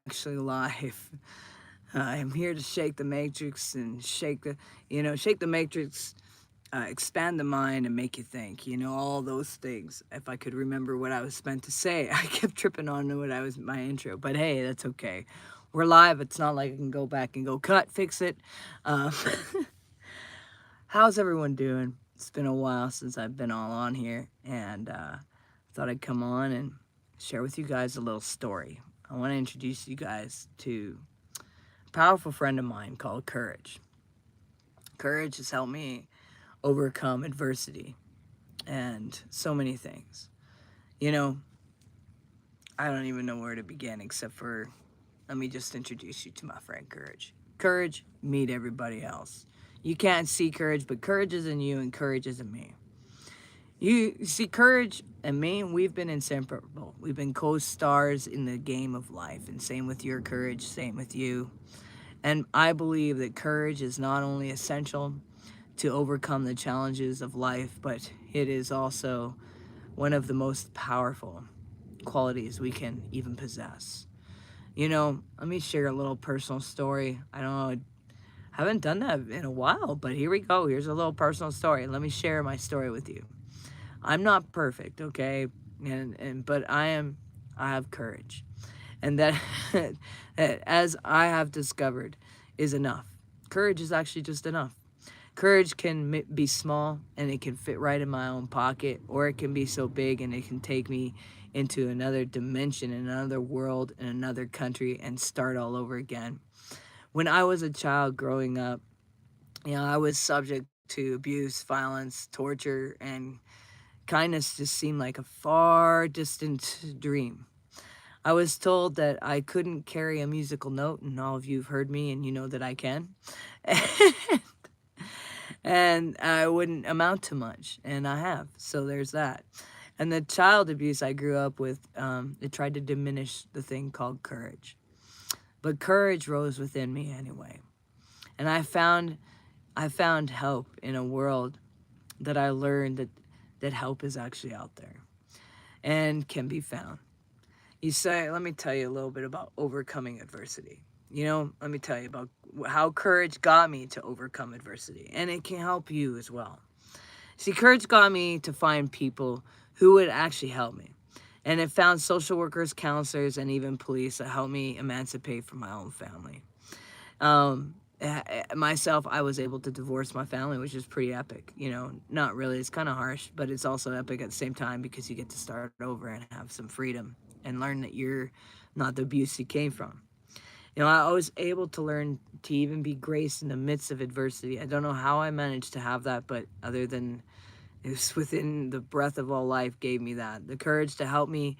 actually live. I'm here to shake the matrix and shake the matrix, expand the mind and make you think, all those things. If I could remember what I was meant to say, I kept tripping on what I was, my intro, but hey, that's okay. We're live. It's not like I can go back and go cut, fix it. Uh, how's everyone doing? It's been a while since I've been all on here, and thought I'd come on and share with you guys a little story. I want to introduce you guys to a powerful friend of mine called Courage. Courage has helped me overcome adversity and so many things. You know, I don't even know where to begin except for let me just introduce you to my friend Courage. Courage, meet everybody else. You can't see Courage, but Courage is in you and Courage is in me. You see, Courage and me, we've been inseparable. We've been co stars in the game of life, and same with your Courage, same with you. And I believe that courage is not only essential to overcome the challenges of life, but it is also one of the most powerful qualities we can even possess. Let me share a little personal story. I don't know, I haven't done that in a while, but here we go. Here's a little personal story. Let me share my story with you. I'm not perfect, okay? And but I have courage. And that as I have discovered is enough. Courage is actually just enough. Courage can be small and it can fit right in my own pocket, or it can be so big and it can take me into another dimension, another world, in another country and start all over again. When I was a child growing up, I was subject to abuse, violence, torture, and kindness just seemed like a far distant dream. I was told that I couldn't carry a musical note, and all of you have heard me, and you know that I can. And I wouldn't amount to much, and I have. So there's that. And the child abuse I grew up with, it tried to diminish the thing called courage. But courage rose within me anyway. And I found help in a world that I learned that help is actually out there and can be found. Let me tell you a little bit about overcoming adversity. Let me tell you about how courage got me to overcome adversity, and it can help you as well. See, courage got me to find people who would actually help me. And it found social workers, counselors, and even police that helped me emancipate from my own family. Myself, I was able to divorce my family, which is pretty epic. Not really, it's kind of harsh, but it's also epic at the same time because you get to start over and have some freedom and learn that you're not the abuse you came from. I was able to learn to even be graced in the midst of adversity. I don't know how I managed to have that, but other than it was within the breath of all life gave me that. The courage to help me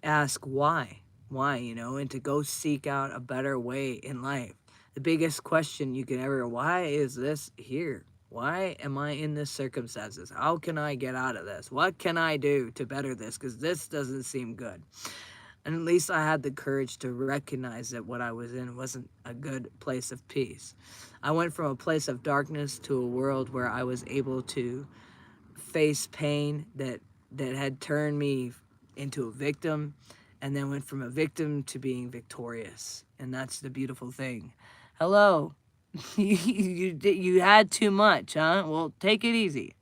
ask why, and to go seek out a better way in life. The biggest question you can ever, why is this here? Why am I in this circumstances? How can I get out of this? What can I do to better this? Because this doesn't seem good. And at least I had the courage to recognize that what I was in wasn't a good place of peace. I went from a place of darkness to a world where I was able to face pain that had turned me into a victim, and then went from a victim to being victorious. And that's the beautiful thing. Hello. You had too much, huh? Well, take it easy.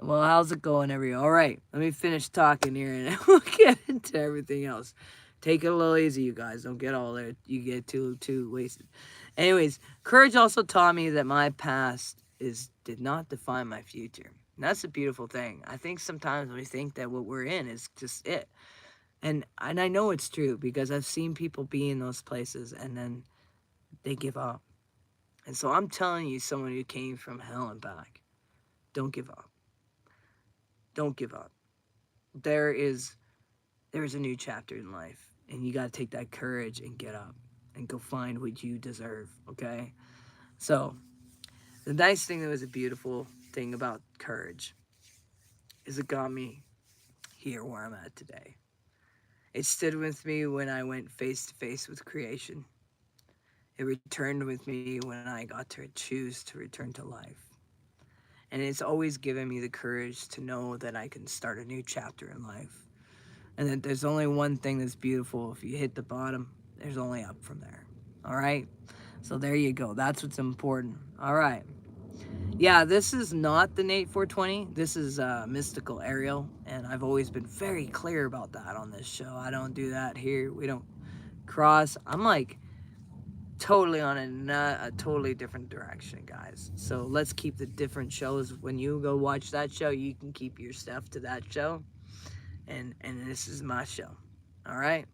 Well, how's it going, everyone? All right, let me finish talking here, and we'll get into everything else. Take it a little easy, you guys. Don't get all there. You get too wasted. Anyways, courage also taught me that my past did not define my future. And that's a beautiful thing. I think sometimes we think that what we're in is just it, and I know it's true because I've seen people be in those places and then they give up. And so I'm telling you, someone who came from hell and back, don't give up. Don't give up. There is there's a new chapter in life, and you got to take that courage and get up and go find what you deserve. Okay. So the nice thing that was a beautiful thing about courage is it got me here where I'm at today. It stood with me when I went face to face with creation. It returned with me when I got to choose to return to life. And it's always given me the courage to know that I can start a new chapter in life. and that there's only one thing that's beautiful. If you hit the bottom, there's only up from there. All right? So there you go. That's what's important. All right. Yeah, this is not the Nate 420. This is Mystical Ariel, and I've always been very clear about that on this show. I don't do that here. We don't cross. I'm like totally on a totally different direction, guys. So let's keep the different shows. When you go watch that show, you can keep your stuff to that show, and this is my show. All right.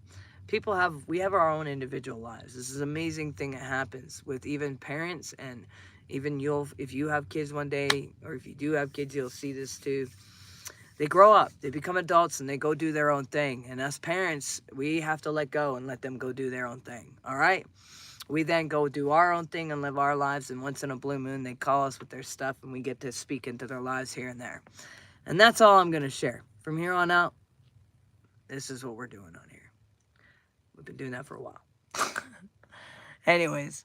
We have our own individual lives. This is an amazing thing that happens with even parents, and even if you have kids one day, or if you do have kids, you'll see this too. They grow up, they become adults, and they go do their own thing. And us parents, we have to let go and let them go do their own thing. All right. We then go do our own thing and live our lives, and once in a blue moon, they call us with their stuff, and we get to speak into their lives here and there. And that's all I'm going to share. From here on out, this is what we're doing on here. We've been doing that for a while. Anyways.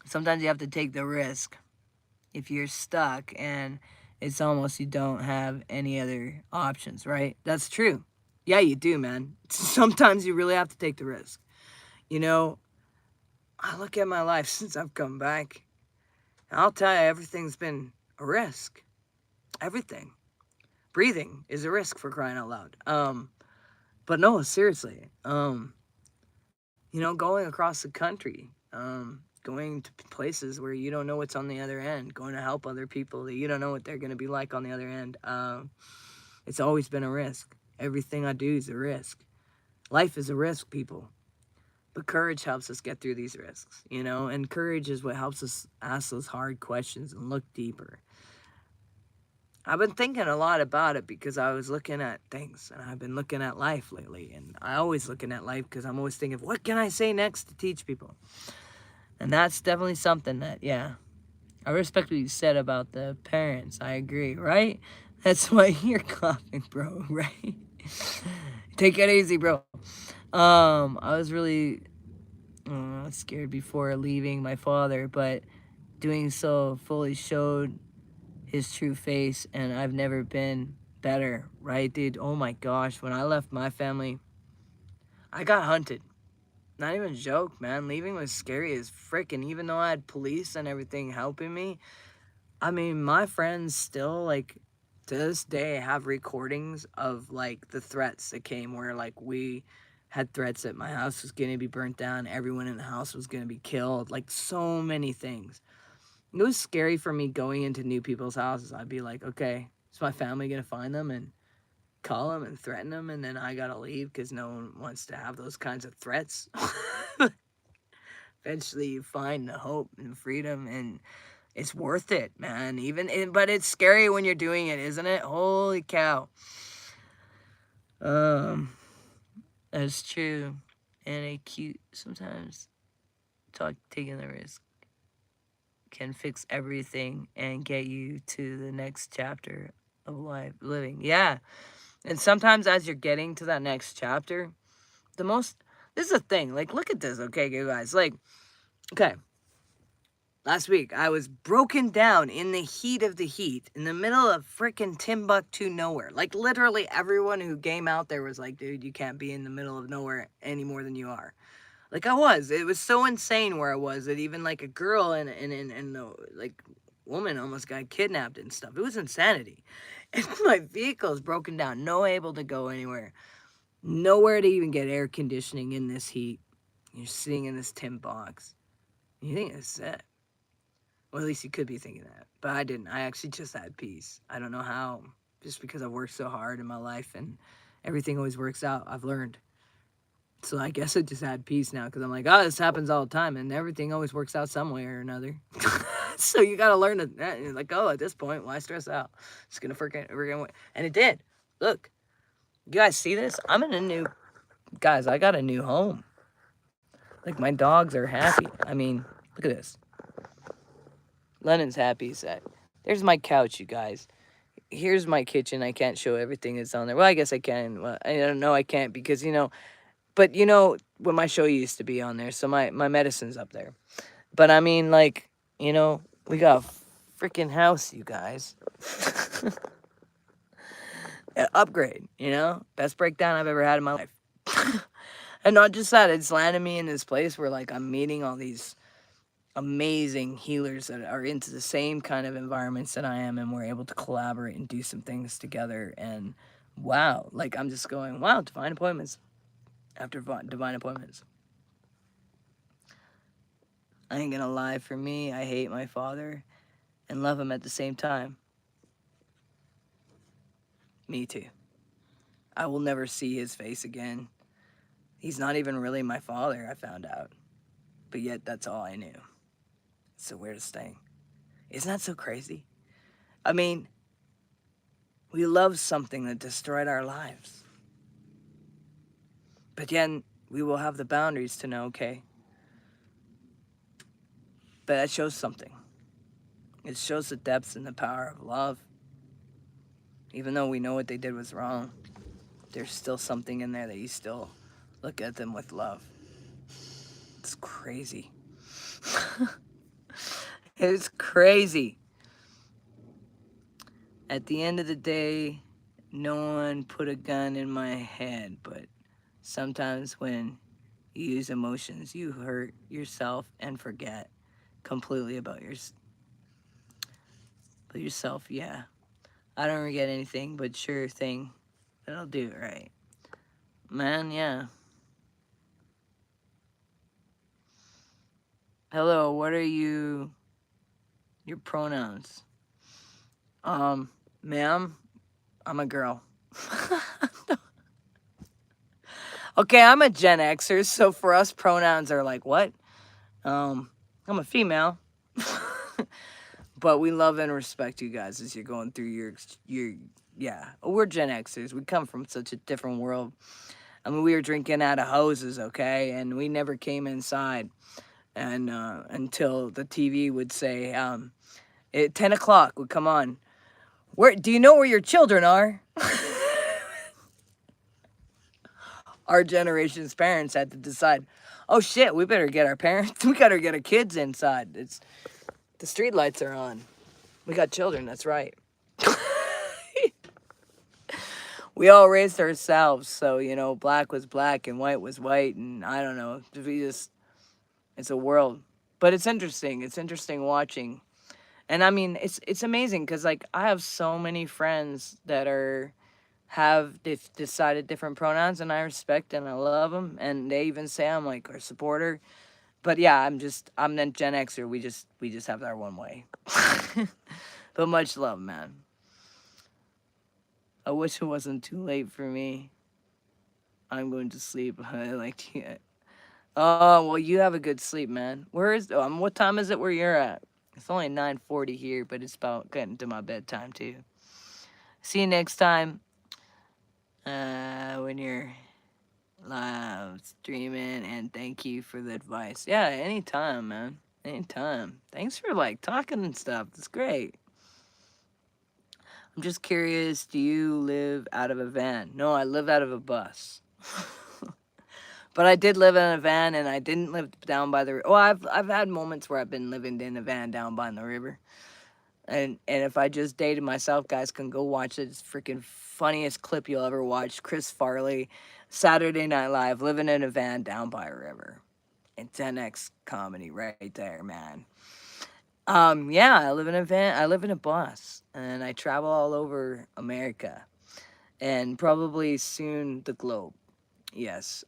Sometimes you have to take the risk if you're stuck and it's almost you don't have any other options, right? That's true. Yeah, you do, man. Sometimes you really have to take the risk. You know, I look at my life since I've come back, and I'll tell you, everything's been a risk. Everything. Breathing is a risk, for crying out loud. But no, seriously. Going across the country, going to places where you don't know what's on the other end, going to help other people that you don't know what they're going to be like on the other end. It's always been a risk. Everything I do is a risk. Life is a risk, people. But courage helps us get through these risks, and courage is what helps us ask those hard questions and look deeper. I've been thinking a lot about it because I was looking at things, and I've been looking at life lately, and I always looking at life because I'm always thinking, what can I say next to teach people? And that's definitely something that, yeah, I respect what you said about the parents. I agree, right? That's why you're coughing, bro, right? Take it easy, bro. I was really scared before leaving my father, but doing so fully showed his true face, and I've never been better, right, dude? Oh my gosh, when I left my family, I got hunted. Not even a joke, man. Leaving was scary as frickin'. Even though I had police and everything helping me, I mean, my friends still, like, to this day have recordings of, like, the threats that came where, like, we had threats that my house was going to be burnt down, everyone in the house was going to be killed, like, so many things. It was scary for me going into new people's houses. I'd be like, okay, is my family going to find them and call them and threaten them, and then I got to leave because no one wants to have those kinds of threats? Eventually you find the hope and freedom, and it's worth it, man. But it's scary when you're doing it, isn't it? Holy cow. That's true. And a cute sometimes taking the risk can fix everything and get you to the next chapter of life living. Yeah. And sometimes as you're getting to that next chapter, this is the thing. Like, look at this, okay, guys. Like, okay. Last week, I was broken down in the heat of the heat, in the middle of frickin' Timbuktu nowhere. Like, literally everyone who came out there was like, dude, you can't be in the middle of nowhere any more than you are. Like, I was. It was so insane where I was that even, like, a girl and like, woman almost got kidnapped and stuff. It was insanity. And my vehicle is broken down. No able to go anywhere. Nowhere to even get air conditioning in this heat. You're sitting in this tin box. You think it's sad. Well, at least you could be thinking that. But I didn't. I actually just had peace. I don't know how. Just because I've worked so hard in my life and everything always works out. I've learned. So I guess I just had peace now because I'm like, oh, this happens all the time. And everything always works out some way or another. So you got to learn that. You're like, oh, at this point, why stress out? It's going to freaking. And it did. Look. You guys see this? Guys, I got a new home. Like, my dogs are happy. I mean, look at this. Lennon's happy. There's my couch, you guys. Here's my kitchen. I can't show everything that's on there. Well, I guess I can. Well, I don't know. I can't because, but what my show used to be on there. So my medicine's up there. But I mean, like, we got freaking house, you guys. Upgrade, you know? Best breakdown I've ever had in my life. And not just that, it's landed me in this place where, like, I'm meeting all these amazing healers that are into the same kind of environments that I am, and we're able to collaborate and do some things together. And wow, like, I'm just going, wow, divine appointments after divine appointments. I ain't gonna lie, for me, I hate my father and love him at the same time. Me too. I will never see his face again. He's not even really my father, I found out. But yet, that's all I knew. It's the weirdest thing. Isn't that so crazy? I mean, we love something that destroyed our lives. But yet, we will have the boundaries to know, okay. But that shows something. It shows the depths and the power of love. Even though we know what they did was wrong, there's still something in there that you still look at them with love. It's crazy. It's crazy. At the end of the day, no one put a gun in my head, but sometimes when you use emotions, you hurt yourself and forget completely about yourself. Yeah, I don't forget anything, but sure thing that I'll do it right. Man, yeah. Hello, what are your pronouns? Ma'am, I'm a girl. Okay, I'm a Gen Xer, so for us pronouns are like what? I'm a female. But we love and respect you guys as you're going through your yeah. We're Gen Xers. We come from such a different world. I mean, we were drinking out of hoses, okay, and we never came inside, and until the TV would say, at 10 o'clock would come on. Where do you know where your children are? Our generation's parents had to decide, oh shit, we better get our parents, we gotta get our kids inside. It's the street lights are on. We got children, that's right. We all raised ourselves, so, you know, black was black and white was white, and I don't know, it's a world. But it's interesting watching. And I mean, it's amazing, because, like, I have so many friends that they've decided different pronouns, and I respect and I love them, and they even say I'm, like, a supporter. But yeah, I'm the Gen Xer, we just have our one way. But much love, man. I wish it wasn't too late for me. I'm going to sleep. I like to. Oh, well, you have a good sleep, man. What time is it where you're at? It's only 9:40 here, but it's about getting to my bedtime, too. See you next time. When you're live streaming, and thank you for the advice. Yeah, anytime, man. Anytime. Thanks for, like, talking and stuff. That's great. I'm just curious, do you live out of a van? No, I live out of a bus. But I did live in a van, and I didn't live down by the river. Well, I've had moments where I've been living in a van down by the river. And if I just dated myself, guys can go watch it. It's freaking funniest clip you'll ever watch. Chris Farley, Saturday Night Live, living in a van down by a river. And 10X comedy right there, man. Yeah, I live in a van. I live in a bus, and I travel all over America, and probably soon the globe. Yes,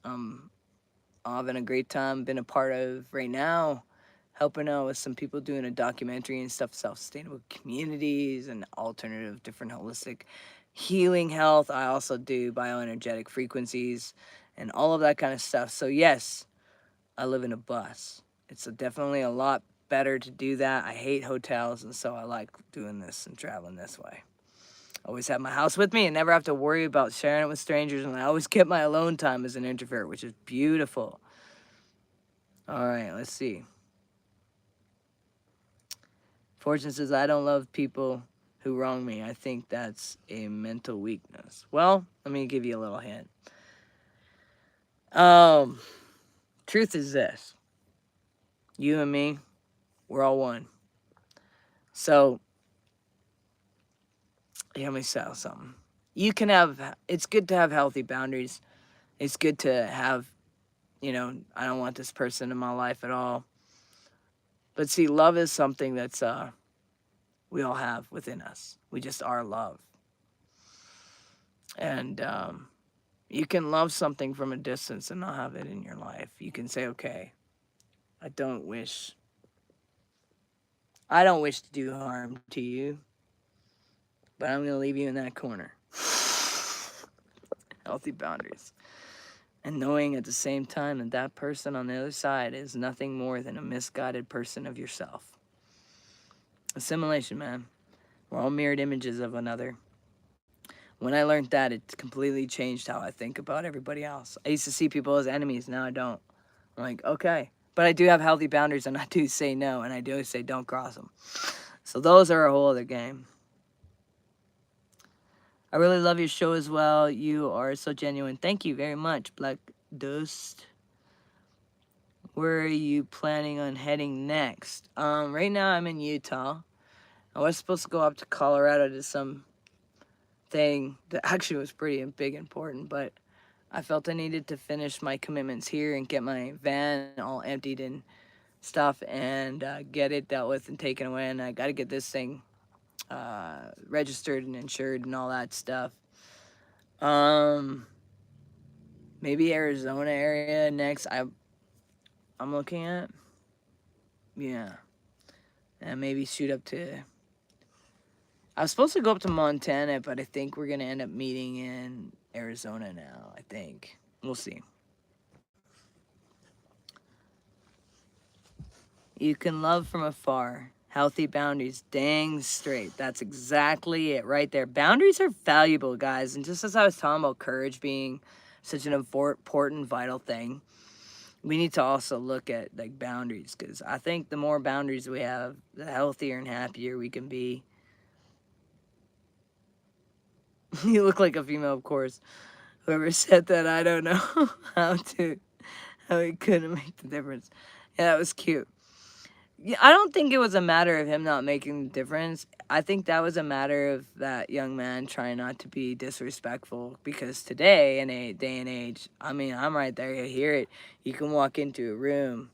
having a great time. Been a part of right now, helping out with some people doing a documentary and stuff, self-sustainable communities and alternative, different holistic healing health. I also do bioenergetic frequencies and all of that kind of stuff. So yes, I live in a bus. It's definitely a lot better to do that. I hate hotels, and so I like doing this and traveling this way. Always have my house with me and never have to worry about sharing it with strangers, and I always get my alone time as an introvert, which is beautiful. All right, let's see. Fortune says, I don't love people who wrong me. I think that's a mental weakness. Well, let me give you a little hint. Truth is this. You and me, we're all one. So let me say something. It's good to have healthy boundaries. It's good to have, I don't want this person in my life at all. But see, love is something that's we all have within us. We just are love. And you can love something from a distance and not have it in your life. You can say, okay, I don't wish to do harm to you, but I'm going to leave you in that corner. Healthy boundaries. And knowing at the same time that that person on the other side is nothing more than a misguided person of yourself. Assimilation, man. We're all mirrored images of another. When I learned that, it completely changed how I think about everybody else. I used to see people as enemies. Now I don't. I'm like, okay. But I do have healthy boundaries, and I do say no, and I do say don't cross them. So those are a whole other game. I really love your show as well. You are so genuine. Thank you very much, Black Dust. Where are you planning on heading next? Right now I'm in Utah. I was supposed to go up to Colorado to some thing that actually was pretty big important, but I felt I needed to finish my commitments here and get my van all emptied and stuff and get it dealt with and taken away. And I got to get this thing registered and insured and all that stuff. Maybe Arizona area next. I'm looking at. Yeah. And maybe shoot up to. I was supposed to go up to Montana, but I think we're gonna end up meeting in Arizona now. I think we'll see. You can love from afar. Healthy boundaries, dang straight. That's exactly it right there. Boundaries are valuable, guys. And just as I was talking about courage being such an important, vital thing, we need to also look at like boundaries, because I think the more boundaries we have, the healthier and happier we can be. You look like a female, of course. Whoever said that, I don't know how it couldn't make the difference. Yeah, that was cute. Yeah, I don't think it was a matter of him not making the difference. I think that was a matter of that young man trying not to be disrespectful, because today, in a day and age, I mean, I'm right there, you hear it. You can walk into a room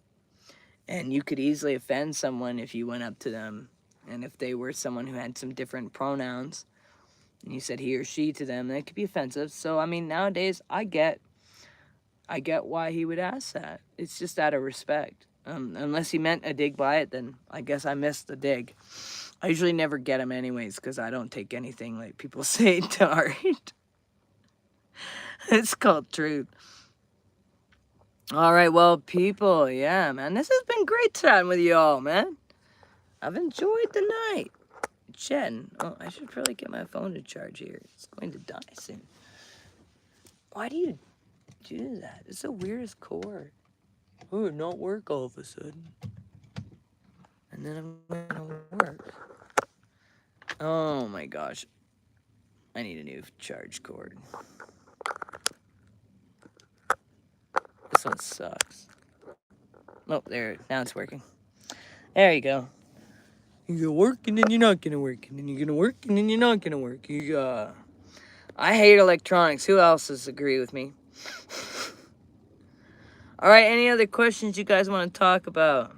and you could easily offend someone if you went up to them. And if they were someone who had some different pronouns, and you said he or she to them, that could be offensive. So, I mean, nowadays, I get why he would ask that. It's just out of respect. Unless he meant a dig by it, then I guess I missed the dig. I usually never get them anyways, because I don't take anything like people say to heart. It's called truth. All right, well, people, yeah, man. This has been great chatting with you all, man. I've enjoyed the night. Chatting. Oh, I should probably get my phone to charge here. It's going to die soon. Why do you do that? It's the weirdest cord. Oh, it not work all of a sudden. And then I'm gonna work. Oh my gosh. I need a new charge cord. This one sucks. Oh, there. Now it's working. There you go. You're gonna work and then you're not gonna work. And then you're gonna work and then you're not gonna work. I hate electronics. Who else does agree with me? All right, any other questions you guys want to talk about?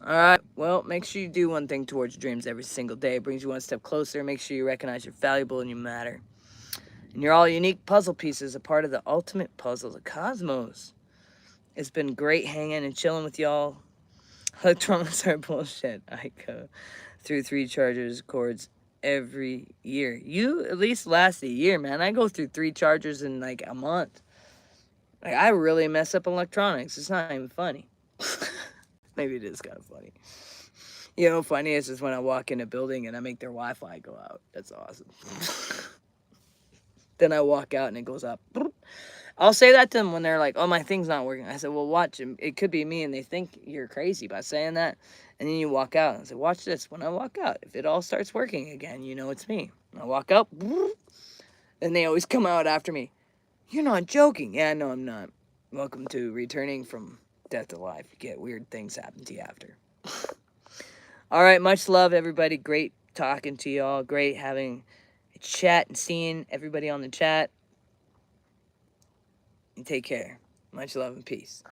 All right, well, make sure you do one thing towards your dreams every single day. It brings you one step closer. Make sure you recognize you're valuable and you matter. And you're all unique puzzle pieces, a part of the ultimate puzzle, the cosmos. It's been great hanging and chilling with y'all. Electronics are bullshit. I go through 3 chargers cords every year. You at least last a year, man. I go through 3 chargers in like a month. Like, I really mess up electronics. It's not even funny. Maybe it is kind of funny. You know, funny is just when I walk in a building and I make their Wi-Fi go out. That's awesome. Then I walk out and it goes up. I'll say that to them when they're like, oh, my thing's not working. I said, well, watch. It could be me, and they think you're crazy by saying that. And then you walk out and I say, watch this. When I walk out, if it all starts working again, you know it's me. I walk out, and they always come out after me. You're not joking. Yeah, no, I'm not. Welcome to returning from death to life. You get weird things happen to you after. All right, much love, everybody. Great talking to y'all. Great having a chat and seeing everybody on the chat. And take care. Much love and peace.